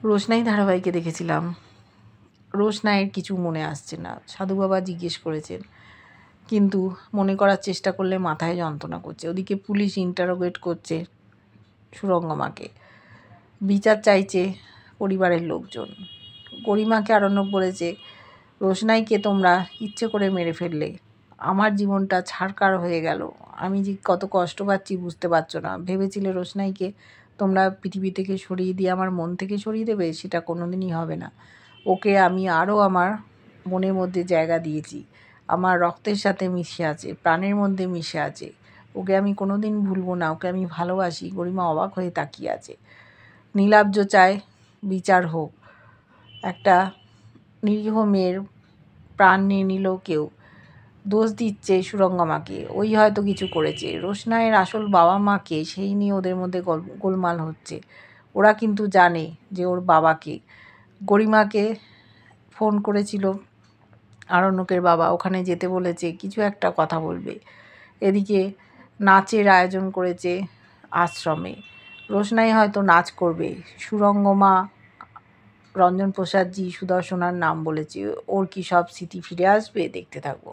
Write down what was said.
রোশনাই ধারাবাহিকে দেখেছিলাম। রোশনাইয়ের কিছু মনে আসছে না। সাধু বাবা জিজ্ঞেস করেছেন, কিন্তু মনে করার চেষ্টা করলে মাথায় যন্ত্রণা করছে। ওদিকে পুলিশ ইন্টারোগেট করছে সুরঙ্গমাকে, বিচার চাইছে পরিবারের লোকজন। গরিমাকে আরণ্যক বলেছে, রোশনাইকে তোমরা ইচ্ছে করে মেরে ফেললে, আমার জীবনটা ছারকার হয়ে গেল। আমি যে কত কষ্ট পাচ্ছি বুঝতে পারছো না। ভেবেছিলে রোশনাইকে তোমরা পৃথিবী থেকে সরিয়ে দিয়ে আমার মন থেকে সরিয়ে দেবে? সেটা কোনো দিনই হবে না। ওকে আমি আরও আমার মনের মধ্যে জায়গা দিয়েছি, আমার রক্তের সাথে মিশে আছে, প্রাণের মধ্যে মিশে আছে। ওকে আমি কোনো দিন ভুলবো না, ওকে আমি ভালোবাসি। গরিমা অবাক হয়ে তাকিয়ে আছে। নীলাব্জ চায় বিচার হোক। একটা নিরীহ মেয়ের প্রাণ নিয়ে নিল কেউ, দোষ দিচ্ছে সুরঙ্গমাকে। ওই হয়তো কিছু করেছে। রোশনাইয়ের আসল বাবা মাকে, সেই নিয়ে ওদের মধ্যে গোলমাল হচ্ছে। ওরা কিন্তু জানে যে ওর বাবাকে। গরিমাকে ফোন করেছিল আরণ্যকের বাবা, ওখানে যেতে বলেছে, কিছু একটা কথা বলবে। এদিকে নাচের আয়োজন করেছে আশ্রমে। রোশনাই হয়তো নাচ করবে। সুরঙ্গমা, রঞ্জন প্রসাদজি, সুদর্শনার নাম বলেছে। ওর কি সব স্মৃতি ফিরে আসবে? দেখতে থাকবো।